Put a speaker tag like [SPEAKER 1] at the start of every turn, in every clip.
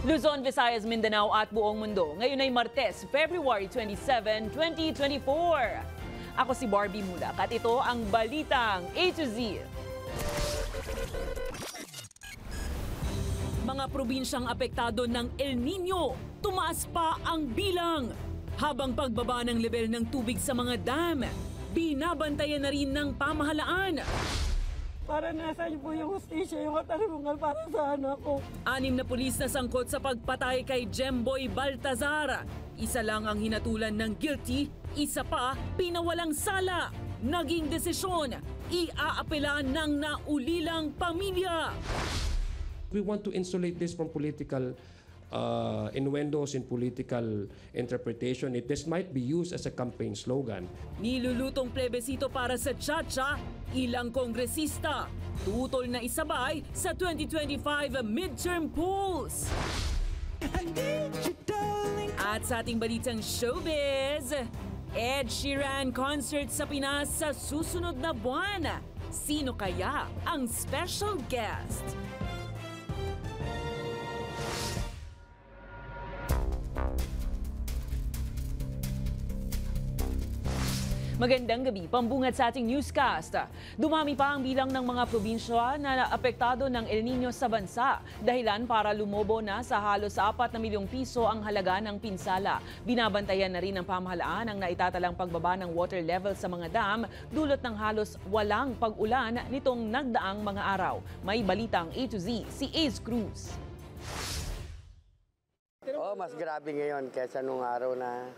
[SPEAKER 1] Luzon, Visayas, Mindanao at buong mundo. Ngayon ay Martes, February 27, 2024. Ako si Barbie Mulak at ito ang Balitang A to Z. Mga probinsyang apektado ng El Nino, tumaas pa ang bilang. Habang pagbaba ng level ng tubig sa mga dam, binabantayan na rin ng pamahalaan.
[SPEAKER 2] Para nasa niyo po yung hustisya, yung katarungan para sa anak ko.
[SPEAKER 1] 6 na pulis na sangkot sa pagpatay kay Jemboy Baltazar. Isa lang ang hinatulan ng guilty, isa pa pinawalang sala. Naging desisyon, iaapela ng naulilang pamilya.
[SPEAKER 3] We want to insulate this from political innuendos and political interpretation. This might be used as a campaign slogan.
[SPEAKER 1] Nilulutong plebisito para sa Chacha, ilang kongresista. Tutol na isabay sa 2025 midterm polls. At sa ating balitang showbiz, Ed Sheeran concert sa Pinas sa susunod na buwan. Sino kaya ang special guest? Magandang gabi, pambungad sa ating newscast. Dumami pa ang bilang ng mga probinsya na apektado ng El Nino sa bansa. Dahilan para lumobo na sa halos 4 na milyong piso ang halaga ng pinsala. Binabantayan na rin ng pamahalaan ang naitatalang pagbaba ng water level sa mga dam dulot ng halos walang pag-ulan nitong nagdaang mga araw. May balitang A to Z, si Ace Cruz.
[SPEAKER 4] Mas grabe ngayon kaysa nung araw na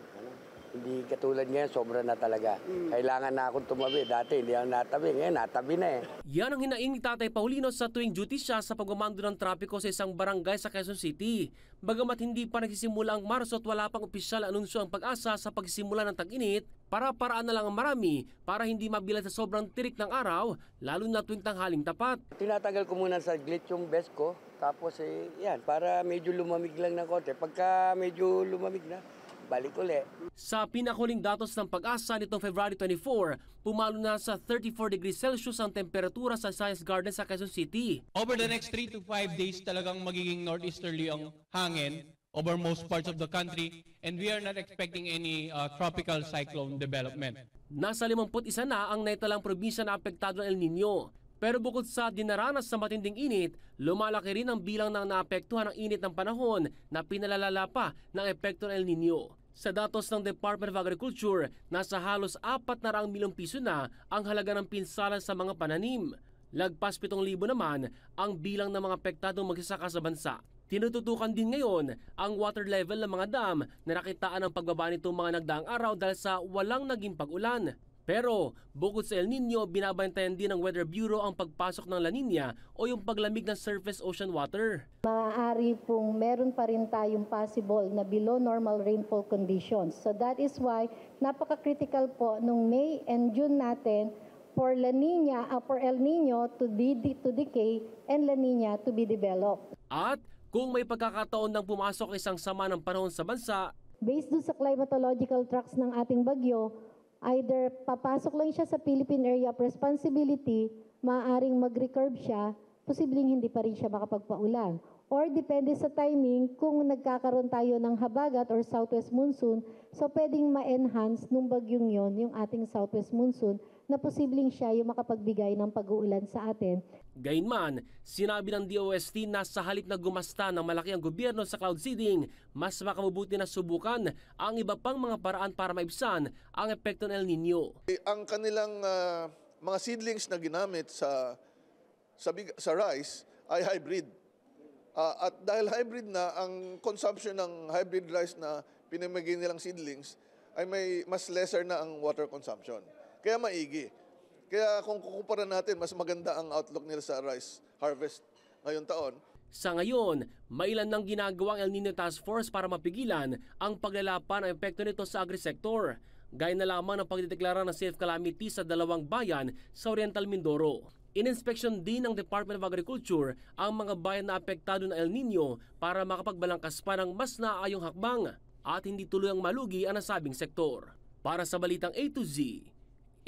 [SPEAKER 4] hindi katulad ngayon, sobra na talaga. Kailangan na akong tumabi. Dati hindi ako natabi. Ngayon, natabi na eh.
[SPEAKER 5] Yan ang hinaing ni Tatay Paulino sa tuwing duty siya sa pagmamando ng trapiko sa isang barangay sa Quezon City. Bagamat hindi pa nagsisimula ang Marso at wala pang opisyal na anunsyo ang pag-asa sa pagsisimula ng tag-init, para-paraan na lang ang marami para hindi mabilan sa sobrang tirik ng araw, lalo na tuwing tanghaling tapat.
[SPEAKER 4] Tinatagal ko muna sa glitch yung vest ko. Tapos yan, para medyo lumamig lang ng konti. Pagka medyo lumamig na, balik ulit.
[SPEAKER 5] Sa pinakuling datos ng pag-asa nitong February 24, pumalo na sa 34 degrees Celsius ang temperatura sa Science Garden sa Quezon City.
[SPEAKER 6] Over the next 3 to 5 days talagang magiging northeasterly ang hangin over most parts of the country and we are not expecting any tropical cyclone development.
[SPEAKER 5] Nasa 51 na ang naitalang probinsya na apektado ng El Nino. Pero bukod sa dinaranas sa matinding init, lumalaki rin ang bilang ng naapektuhan ng init ng panahon na pinalalala pa ng epekto ng El Nino. Sa datos ng Department of Agriculture, nasa halos 400 milyong piso na ang halaga ng pinsala sa mga pananim. Lagpas 7,000 naman ang bilang ng mga apektadong magsasaka sa bansa. Tinututukan din ngayon ang water level ng mga dam na nakitaan ng pagbaba nitong mga nagdaang araw dahil sa walang naging pag-ulan. Pero bukod sa El Nino, binabantayan din ng Weather Bureau ang pagpasok ng La Nina o yung paglamig ng surface ocean water.
[SPEAKER 7] Maaari pong meron pa rin tayong possible na below normal rainfall conditions. So that is why napaka-critical po nung May and June natin for La Nina, for El Nino to decay and La Nina to be developed.
[SPEAKER 5] At kung may pagkakataon ng pumasok isang sama ng panahon sa bansa,
[SPEAKER 7] based dun sa climatological tracks ng ating bagyo, either papasok lang siya sa Philippine Area of Responsibility, maaaring mag-recurve siya, posibleng hindi pa rin siya makapagpaulan. Or depende sa timing, kung nagkakaroon tayo ng habagat or southwest monsoon, so pwedeng ma-enhance nung bagyong yon yung ating southwest monsoon na posibleng siya yung makapagbigay ng pag-uulan sa atin.
[SPEAKER 5] Gayunman, sinabi ng DOST na sa halip na gumasta ng malaki ang gobyerno sa cloud seeding, mas makabubuti na subukan ang iba pang mga paraan para maibsan ang epekto ng El Nino.
[SPEAKER 8] Ang kanilang mga seedlings na ginamit sa rice ay hybrid. At dahil hybrid na, ang consumption ng hybrid rice na pinamigay nilang seedlings ay may mas lesser na ang water consumption. Kaya maigi. Kaya kung kukumpara natin, mas maganda ang outlook nila sa rice harvest ngayong taon.
[SPEAKER 5] Sa ngayon, mailan nang ginagawang El Nino Task Force para mapigilan ang paglalapan ng epekto nito sa agri-sector. Gaya na lamang ng pagdedeklara ng safe calamity sa 2 bayan sa Oriental Mindoro. Ininspeksyon din ng Department of Agriculture ang mga bayan na apektado ng El Nino para makapagbalangkas pa ng mas naayong hakbang at hindi tuluyang malugi ang nasabing sektor. Para sa Balitang A to Z,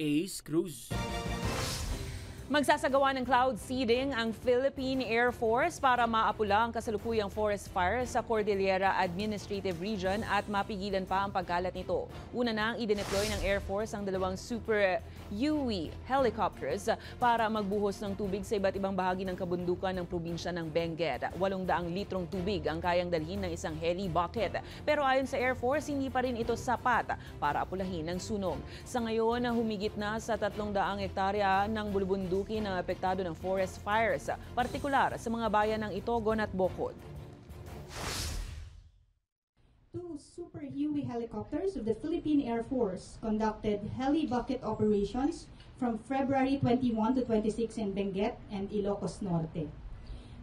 [SPEAKER 5] Ace Cruz.
[SPEAKER 1] Magsasagawa ng cloud seeding ang Philippine Air Force para maapula ang kasalukuyang forest fire sa Cordillera Administrative Region at mapigilan pa ang pagkalat nito. Una nang i-deploy ng Air Force ang dalawang Super UAV helicopters para magbuhos ng tubig sa iba't ibang bahagi ng kabundukan ng probinsya ng Benguet. 800 litrong tubig ang kayang dalhin ng isang heli bucket. Pero ayon sa Air Force, hindi pa rin ito sapat para apulahin ang sunog. Sa ngayon, humigit na sa 300 hektarya ng bulubundukin ang apektado ng forest fires, partikular sa mga bayan ng Itogon at Bocod.
[SPEAKER 9] Two Super Huey helicopters of the Philippine Air Force conducted heli bucket operations from February 21 to 26 in Benguet and Ilocos Norte.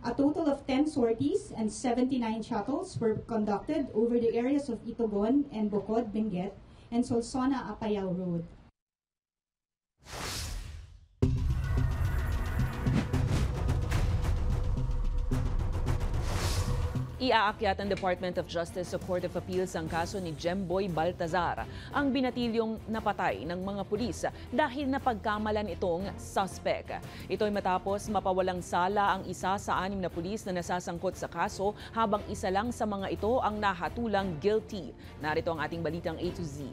[SPEAKER 9] A total of 10 sorties and 79 shuttles were conducted over the areas of Itogon and Bocod, Benguet, and Solsona, Apayao Road.
[SPEAKER 1] Iaakyat ng Department of Justice sa Court of Appeals ang kaso ni Jemboy Baltazar, ang binatilyong napatay ng mga pulis dahil napagkamalan itong suspect. Ito ay matapos mapawalang sala ang isa sa 6 na pulis na nasasangkot sa kaso habang isa lang sa mga ito ang nahatulang guilty. Narito ang ating balitang A to Z.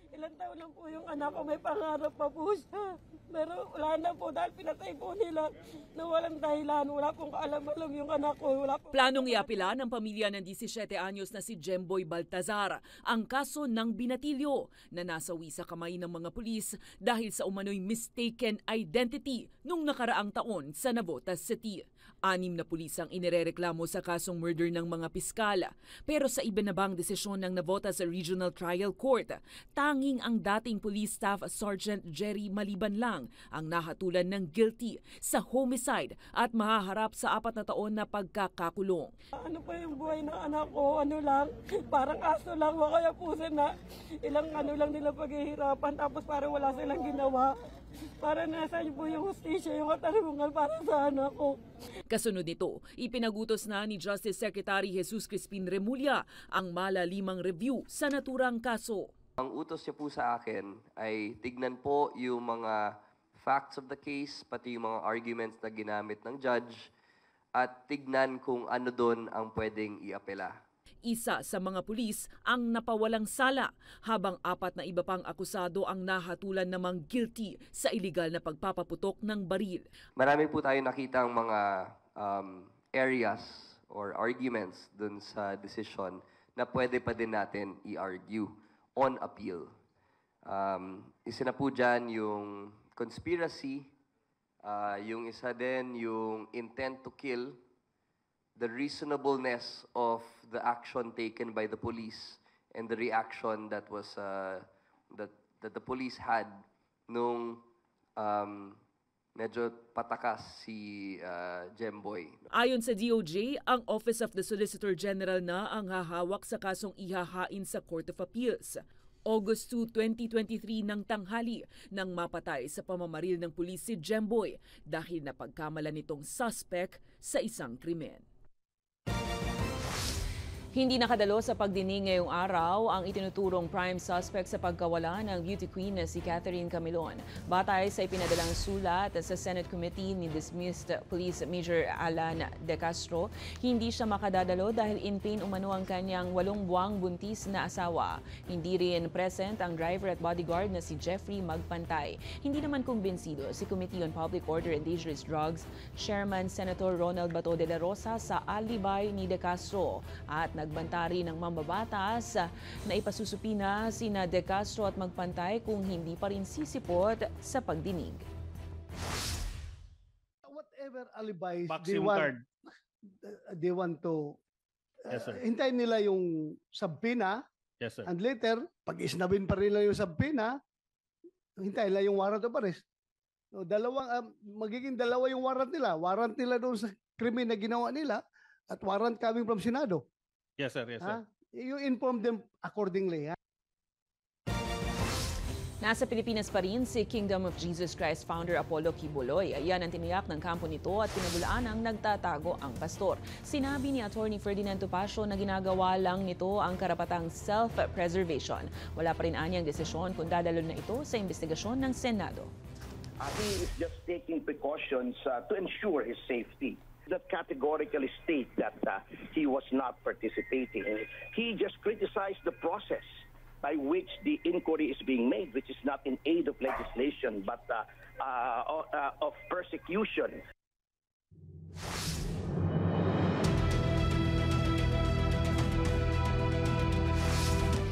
[SPEAKER 2] Ilang taon lang po yung anak ko, may pangarap pa po siya. Pero wala na po dahil pinatay po nila na walang dahilan. Wala pong kaalam-alam yung anak ko.
[SPEAKER 1] Planong iapila ng pamilya ng 17 anyos na si Jemboy Baltazar ang kaso ng binatilyo na nasawi sa kamay ng mga pulis dahil sa umano'y mistaken identity nung nakaraang taon sa Navotas City. 6 na pulis ang inirereklamo sa kasong murder ng mga piskal. Pero sa ibinabang desisyon ng Navotas Regional Trial Court, tanging ang dating Police Staff Sergeant Jerry Maliban lang ang nahatulan ng guilty sa homicide at mahaharap sa 4 na taon na pagkakakulong.
[SPEAKER 2] Ano pa yung buhay ng anak ko? Ano lang? Parang aso lang. Kaya pusin na ilang ano lang nila paghihirapan tapos parang wala silang ginawa. Para nasa niyo po yung hustisya, yung katarungan para sa anak ko.
[SPEAKER 1] Kasunod nito, ipinagutos na ni Justice Secretary Jesus Crispin Remulla ang malalimang review sa naturang kaso.
[SPEAKER 10] Ang utos niya po sa akin ay tignan po yung mga facts of the case, pati yung mga arguments na ginamit ng judge, at tignan kung ano doon ang pwedeng iapela.
[SPEAKER 1] Isa sa mga pulis ang napawalang sala habang 4 na iba pang akusado ang nahatulan namang guilty sa iligal na pagpapaputok ng baril.
[SPEAKER 10] Marami po tayo nakitang mga areas or arguments dun sa decision na pwede pa din natin i-argue on appeal. Isa na po dyan yung conspiracy, yung isa din yung intent to kill, the reasonableness of the action taken by the police and the reaction that was that the police had nung medyo patakas si Jemboy.
[SPEAKER 1] Ayon sa DOJ, ang Office of the Solicitor General na ang hahawak sa kasong ihahain sa Court of Appeals. August 2, 2023 ng tanghali nang mapatay sa pamamaril ng pulis si Jemboy dahil napagkamalan nitong suspect sa isang krimen. Hindi nakadalo sa pagdinig ngayong araw ang itinuturong prime suspect sa pagkawala ng beauty queen na si Catherine Camilon. Batay sa ipinadalang sulat sa Senate Committee ni dismissed Police Major Alan De Castro, hindi siya makadadalo dahil in pain umano ang kanyang 8 buwang buntis na asawa. Hindi rin present ang driver at bodyguard na si Jeffrey Magpantay. Hindi naman kumbinsido si Committee on Public Order and Dangerous Drugs Chairman Senator Ronald Bato de la Rosa sa alibay ni De Castro at nagbantari ng mambabatas na ipasusupi na sina De Castro at Magpantay kung hindi pa rin sisipot sa pagdinig.
[SPEAKER 11] Whatever alibis
[SPEAKER 12] they want to
[SPEAKER 11] yes,
[SPEAKER 12] hintayin nila yung subpoena.
[SPEAKER 11] Yes, sir.
[SPEAKER 12] And later, pag isnabin pa rin nila yung subpoena, hintayin nila yung warrant of arrest. So, magiging dalawa yung warrant nila. Warrant nila doon sa krimen na ginawa nila at warrant coming from Senado.
[SPEAKER 11] Yes, sir. Yes, sir.
[SPEAKER 12] You inform them accordingly.
[SPEAKER 1] Nasa Pilipinas pa rin si Kingdom of Jesus Christ founder Apollo Quiboloy. Yan ang tiniyak ng kampo nito at pinabulaan ang nagtatago ang pastor. Sinabi ni Attorney Ferdinand Topacio na ginagawa lang nito ang karapatang self-preservation. Wala pa rin anyang desisyon kung dadalo na ito sa investigasyon ng Senado.
[SPEAKER 13] He is just taking precautions to ensure his safety. That categorically state that he was not participating. He just criticized the process by which the inquiry is being made, which is not in aid of legislation but of persecution.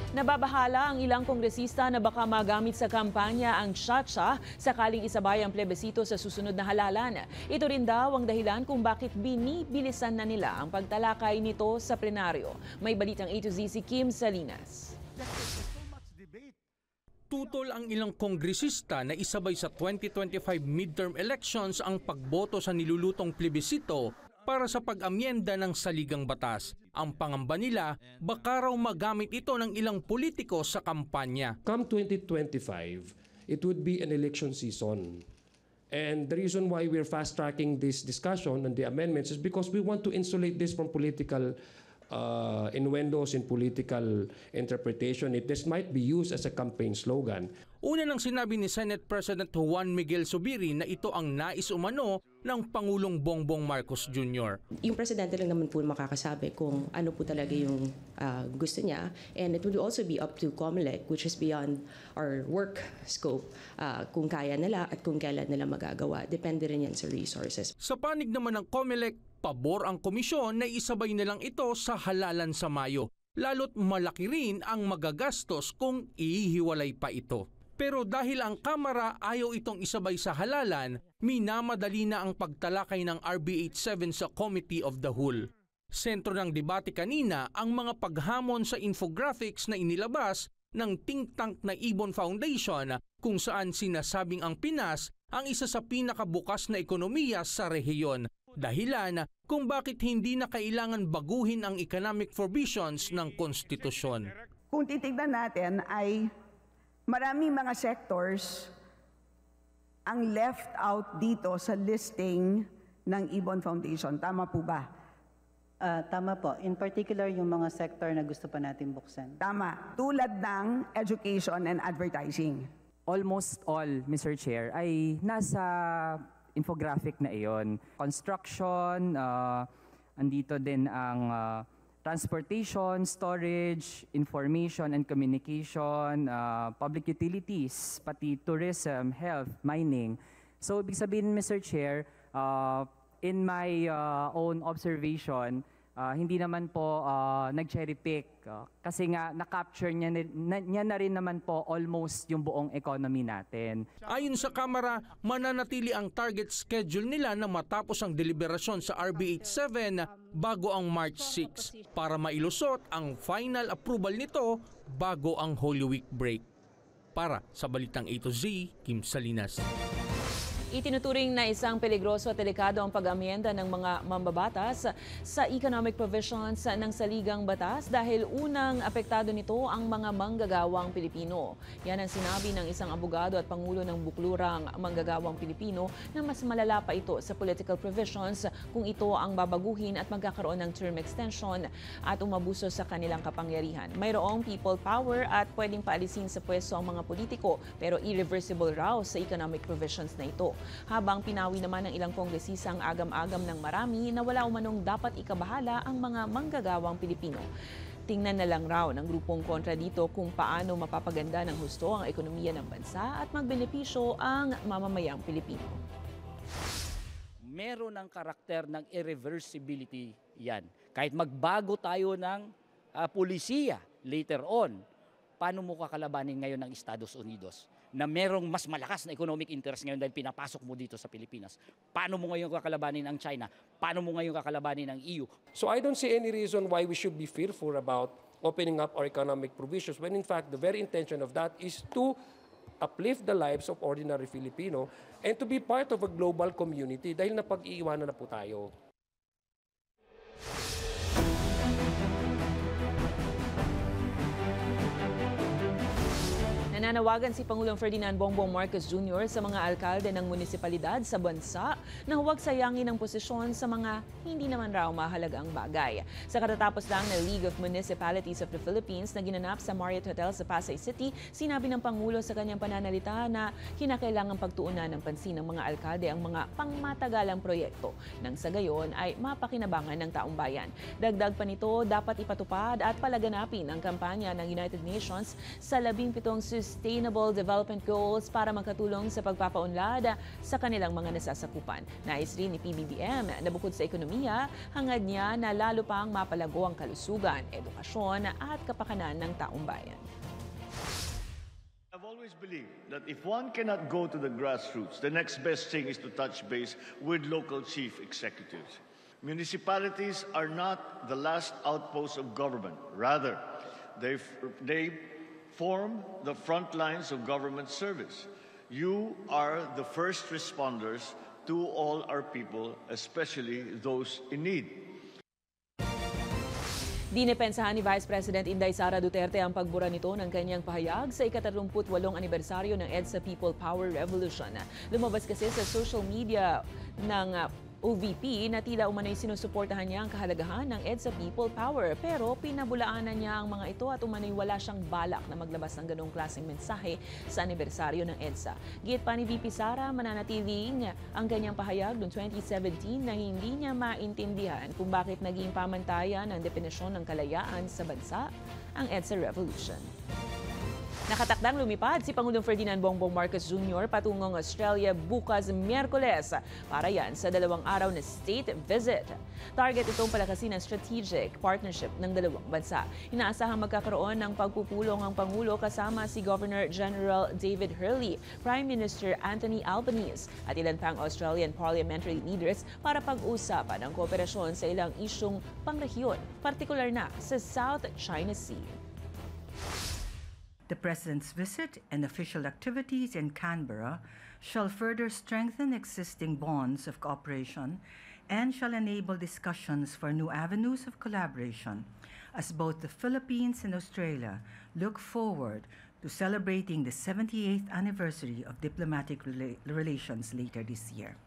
[SPEAKER 1] Nababahala ang ilang kongresista na baka magamit sa kampanya ang tsa-tsa sakaling isabay ang plebisito sa susunod na halalan. Ito rin daw ang dahilan kung bakit binibilisan na nila ang pagtalakay nito sa plenaryo. May balitang A to Z si Kim Salinas.
[SPEAKER 14] Tutol ang ilang kongresista na isabay sa 2025 midterm elections ang pagboto sa nilulutong plebisito para sa pag-amyenda ng saligang batas. Ang pangamba nila, baka raw magamit ito ng ilang politiko sa kampanya.
[SPEAKER 3] Come 2025, it would be an election season. And the reason why we're fast-tracking this discussion on the amendments is because we want to insulate this from political innuendos in political interpretation. This might be used as a campaign slogan.
[SPEAKER 14] Una nang sinabi ni Senate President Juan Miguel Zubiri na ito ang nais umano ng Pangulong Bongbong Marcos Jr.
[SPEAKER 15] Yung presidente lang naman po makakasabi kung ano po talaga yung gusto niya, and it would also be up to COMELEC, which is beyond our work scope, kung kaya nila at kung kailan nila magagawa. Depende rin yan sa resources.
[SPEAKER 14] Sa panig naman ng COMELEC, pabor ang komisyon na isabay nilang ito sa halalan sa Mayo. Lalo't malaki rin ang magagastos kung ihiwalay pa ito. Pero dahil ang Kamara ayaw itong isabay sa halalan, minamadali na ang pagtalakay ng RB 87 sa Committee of the Whole. Sentro ng debate kanina ang mga paghamon sa infographics na inilabas ng think tank na Ibon Foundation kung saan sinasabing ang Pinas ang isa sa pinakabukas na ekonomiya sa rehiyon. Dahilan kung bakit hindi na kailangan baguhin ang economic provisions ng konstitusyon.
[SPEAKER 16] Kung titignan natin ay maraming mga sectors ang left out dito sa listing ng Ibon Foundation. Tama po ba?
[SPEAKER 17] Tama po. In particular, yung mga sector na gusto pa natin buksan.
[SPEAKER 16] Tama. Tulad ng education and advertising.
[SPEAKER 18] Almost all, Mr. Chair, ay nasa infographic na iyon. Construction, andito din ang transportation, storage, information and communication, public utilities, pati tourism, health, mining. So, ibig sabihin, Mr. Chair, in my own observation, hindi naman po nag-cherry pick kasi nga na-capture niya na rin naman po almost yung buong economy natin.
[SPEAKER 14] Ayon sa Kamara, mananatili ang target schedule nila na matapos ang deliberasyon sa RB 87 bago ang March 6 para mailusot ang final approval nito bago ang Holy Week break. Para sa Balitang A to Z, Kim Salinas.
[SPEAKER 1] Itinuturing na isang peligroso at delikado ang pag-amyenda ng mga mambabatas sa economic provisions ng saligang batas dahil unang apektado nito ang mga manggagawang Pilipino. Yan ang sinabi ng isang abogado at pangulo ng buklurang manggagawang Pilipino na mas malala pa ito sa political provisions kung ito ang babaguhin at magkakaroon ng term extension at umabuso sa kanilang kapangyarihan. Mayroong people power at pwedeng paalisin sa pwesto ang mga politiko pero irreversible raw sa economic provisions na ito. Habang pinawi naman ng ilang kongresista ang agam-agam ng marami na wala umanong dapat ikabahala ang mga manggagawang Pilipino. Tingnan na lang raw ng grupong kontra dito kung paano mapapaganda ng husto ang ekonomiya ng bansa at magbenepisyo ang mamamayang Pilipino.
[SPEAKER 19] Meron ng karakter ng irreversibility yan. Kahit magbago tayo ng pulisiya later on, paano mo kakalabanin ngayon ng Estados Unidos na merong mas malakas na economic interest ngayon dahil pinapasok mo dito sa Pilipinas? Paano mo ngayon kakalabanin ang China? Paano mo ngayon kakalabanin ang EU?
[SPEAKER 3] So I don't see any reason why we should be fearful about opening up our economic provisions when in fact the very intention of that is to uplift the lives of ordinary Filipino and to be part of a global community dahil napag-iiwanan na po tayo.
[SPEAKER 1] Nananawagan si Pangulong Ferdinand Bongbong Marcos Jr. sa mga alkalde ng munisipalidad sa bansa na huwag sayangin ang posisyon sa mga hindi naman raw mahalagang bagay. Sa katatapos lang ng League of Municipalities of the Philippines na ginanap sa Marriott Hotel sa Pasay City, sinabi ng Pangulo sa kanyang pananalita na kinakailangang pagtuunan ng pansin ng mga alkalde ang mga pangmatagalang proyekto nang sa gayon ay mapakinabangan ng taong bayan. Dagdag pa nito, dapat ipatupad at palaganapin ang kampanya ng United Nations sa 17 Sustainable Development Goals para makatulong sa pagpapaunlad sa kanilang mga nasasakupan. Nais rin ni PBBM na bukod sa ekonomiya, hangad niya na lalo pang mapalago ang kalusugan, edukasyon at kapakanan ng taong bayan.
[SPEAKER 20] I've always believed that if one cannot go to the grassroots, the next best thing is to touch base with local chief executives. Municipalities are not the last outpost of government. Rather, they form the front lines of government service. You are the first responders to all our people, especially those in need.
[SPEAKER 1] Dinipensahan ni Vice President Inday Sara Duterte ang pagbura nito ng kanyang pahayag sa ika-38 anibersaryo ng EDSA People Power Revolution. Lumabas kasi sa social media ng OVP na tila umano'y sinusuportahan niya ang kahalagahan ng EDSA People Power, pero pinabulaanan niya ang mga ito at umano'y wala siyang balak na maglabas ng ganong klaseng mensahe sa anibersaryo ng EDSA. Giit pa ni VP Sara, mananatiling ang kanyang pahayag noong 2017 na hindi niya maintindihan kung bakit naging pamantayan ang definisyon ng kalayaan sa bansa ang EDSA Revolution. Nakatakdang lumipad si Pangulong Ferdinand Bongbong Marcos Jr. patungong Australia bukas Miyerkules para yan sa 2 araw na state visit. Target itong palakasin ang strategic partnership ng dalawang bansa. Inaasahang magkakaroon ng pagpupulong ang Pangulo kasama si Governor General David Hurley, Prime Minister Anthony Albanese at ilan pang Australian parliamentary leaders para pag-usapan ang kooperasyon sa ilang isyong pangrehiyon, partikular na sa South China Sea.
[SPEAKER 21] The President's visit and official activities in Canberra shall further strengthen existing bonds of cooperation and shall enable discussions for new avenues of collaboration, as both the Philippines and Australia look forward to celebrating the 78th anniversary of diplomatic relations later this year.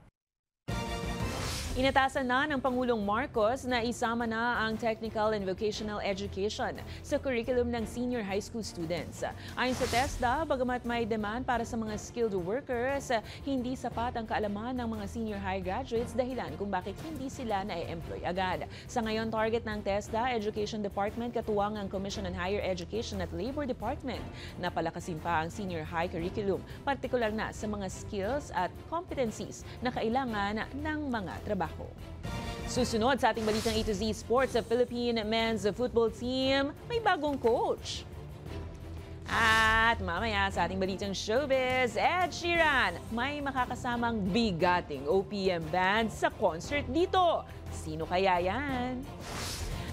[SPEAKER 1] Inatasan na ng Pangulong Marcos na isama na ang technical and vocational education sa curriculum ng senior high school students. Ayon sa TESDA, bagamat may demand para sa mga skilled workers, hindi sapat ang kaalaman ng mga senior high graduates dahilan kung bakit hindi sila na-employ agad. Sa ngayon, target ng TESDA, Education Department katuwang ang Commission on Higher Education at Labor Department na palakasin pa ang senior high curriculum, partikular na sa mga skills at competencies na kailangan ng mga trabaho. Susunod sa ating balitang A to Z Sports, sa Philippine men's football team may bagong coach. At mamaya sa ating balitang showbiz, Ed Sheeran may makakasamang bigating OPM band sa concert dito. Sino kaya yan?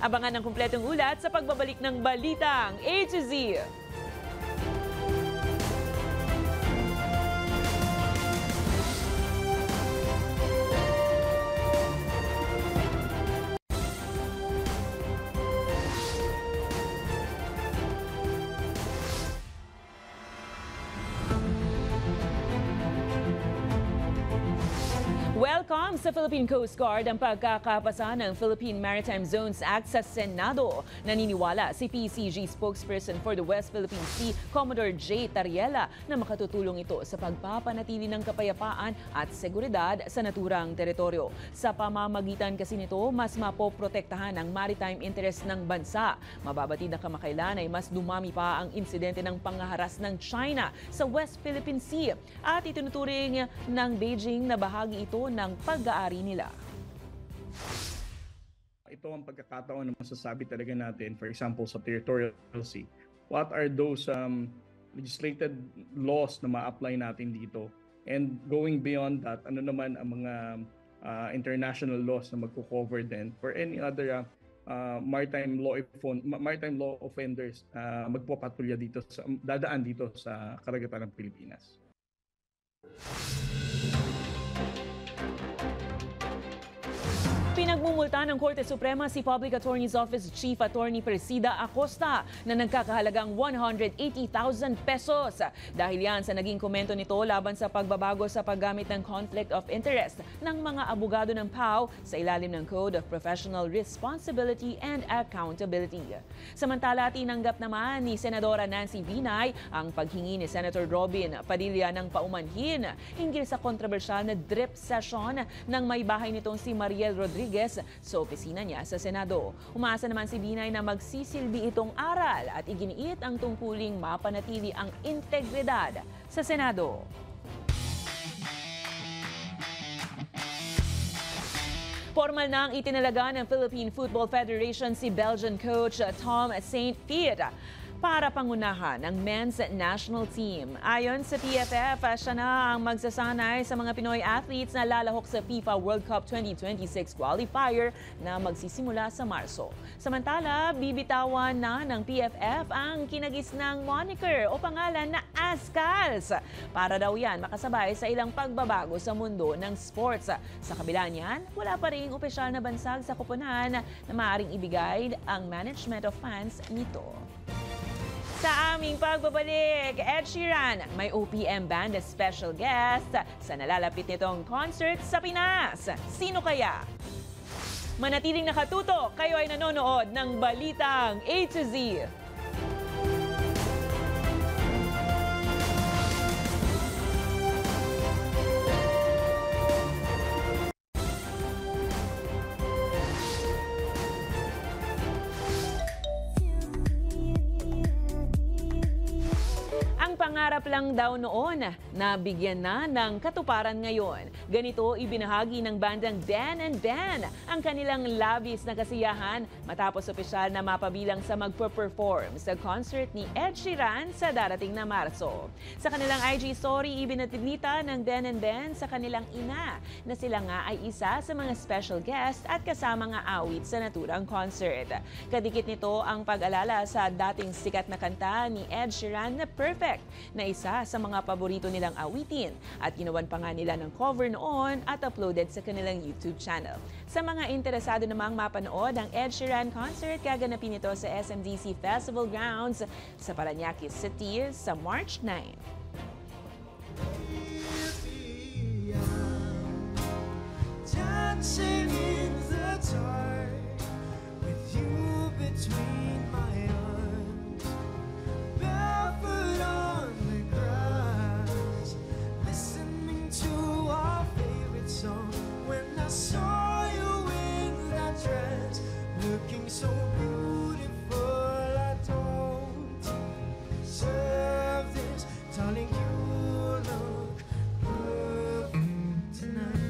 [SPEAKER 1] Abangan ang kumpletong ulat sa pagbabalik ng balitang A to Z. Welcome sa Philippine Coast Guard ang pagkakapasa ng Philippine Maritime Zones Act sa Senado. Naniniwala si PCG spokesperson for the West Philippine Sea, Commodore J. Tariela, na makatutulong ito sa pagpapanatili ng kapayapaan at seguridad sa naturang teritoryo. Sa pamamagitan kasi nito, mas mapoprotektahan ang maritime interest ng bansa. Mababatid na kamakailan ay mas dumami pa ang insidente ng panghaharas ng China sa West Philippine Sea at itinuturing ng Beijing na bahagi ito ng pag-aari nila.
[SPEAKER 22] Ito ang pagkakataon na masasabi talaga natin, for example, sa territorial sea. What are those legislated laws na ma-apply natin dito? And going beyond that, ano naman ang mga international laws na magko-cover din for any other maritime law offenders magpapatulya dito, dadaan dito sa karagatan ng Pilipinas.
[SPEAKER 1] Pinagmumulta ng Korte Suprema si Public Attorney's Office Chief Attorney Presida Acosta na nagkakahalagang 180,000 pesos. Dahil yan sa naging komento nito laban sa pagbabago sa paggamit ng conflict of interest ng mga abogado ng PAO sa ilalim ng Code of Professional Responsibility and Accountability. Samantala, tinanggap naman ni Senadora Nancy Binay ang paghingi ni Senator Robin Padilla ng paumanhin hinggil sa kontrobersyal na drip session ng may bahay nitong si Mariel Rodriguez sa opisina niya sa Senado. Umaasa naman si Binay na magsisilbi itong aral at iginiit ang tungkuling mapanatili ang integridad sa Senado. Formal nang itinalaga ng Philippine Football Federation si Belgian coach Tom Saintfiet para pangunahan ng men's national team. Ayon sa PFF, siya na ang magsasanay sa mga Pinoy athletes na lalahok sa FIFA World Cup 2026 qualifier na magsisimula sa Marso. Samantala, bibitawan na ng PFF ang kinagisnang moniker o pangalan na Azkals. Para daw yan makasabay sa ilang pagbabago sa mundo ng sports. Sa kabila niyan, wala pa ring opisyal na bansag sa koponan na maaaring ibigay ang management of funds nito. Sa aming pagbabalik, Ed Sheeran, may OPM band as special guest sa nalalapit nitong concert sa Pinas. Sino kaya? Manatiling nakatutok, kayo ay nanonood ng Balitang A to Z. Pangarap lang daw noon, nabigyan na ng katuparan ngayon. Ganito ibinahagi ng bandang Dan and Dan ang kanilang labis na kasiyahan matapos opisyal na mapabilang sa magpo-perform sa concert ni Ed Sheeran sa darating na Marso. Sa kanilang IG story, ibinatibita ng Dan and Dan sa kanilang ina na sila nga ay isa sa mga special guest at kasama nga awit sa naturang concert. Kadikit nito ang pag-alala sa dating sikat na kanta ni Ed Sheeran na Perfect, na isa sa mga paborito nilang awitin at ginawan pa nga nila ng cover noon at uploaded sa kanilang YouTube channel. Sa mga interesado namang mapanood ang Ed Sheeran concert, gaganapin ito sa SMDC Festival Grounds sa Parañaque City sa March 9.
[SPEAKER 4] Dancing in the dark with you between my arms, barefoot on the grass, listening to our favorite song. When I saw you in that dress, looking so beautiful, I don't deserve this, darling. You look perfect tonight.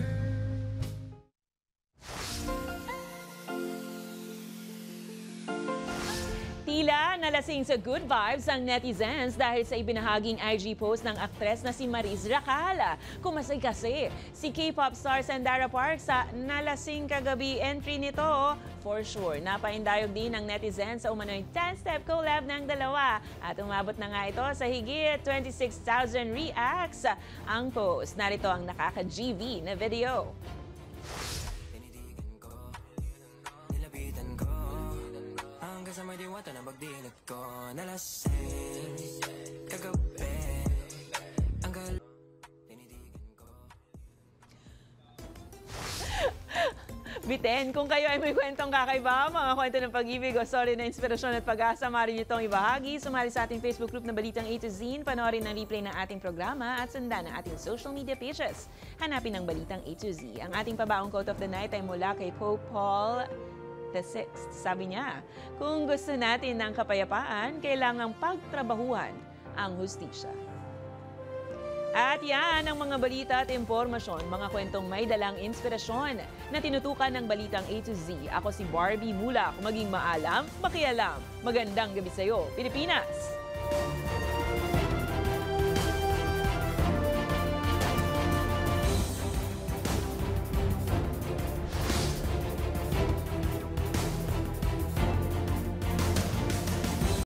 [SPEAKER 1] Tila nalasing sa good vibes ang netizens dahil sa ibinahaging IG post ng aktres na si Mariz Racal. Kumasay kasi si K-pop star Sandara Parks sa nalasing kagabi entry nito. For sure, napaindayog din ng netizens sa umano'y 10-step collab ng dalawa at umabot na nga ito sa higit 26,000 reacts. Ang post, narito ang nakaka-GV na video.
[SPEAKER 4] Kasama diwata na pagdinig ko, nalasing kagabi ang
[SPEAKER 1] Biten, kung kayo ay may kwentong kakaiba, mga kwento ng pag-ibig o story na inspirasyon at pag-asa, maaari niyo itong ibahagi. Sumali sa ating Facebook group na Balitang A to Z, panoorin ang replay ng ating programa at sundan ang ating social media pages. Hanapin ang Balitang A to Z. Ang ating pabaong quote of the night ay mula kay Pope Paul the Sixth. Sabi niya, kung gusto natin ng kapayapaan, kailangang pagtrabahuhan ang hustisya. At yan ang mga balita at impormasyon, mga kwentong may dalang inspirasyon na tinutukan ng Balitang A to Z. Ako si Barbie Mula. Kung maging maalam, makialam. Magandang gabi sa'yo, Pilipinas!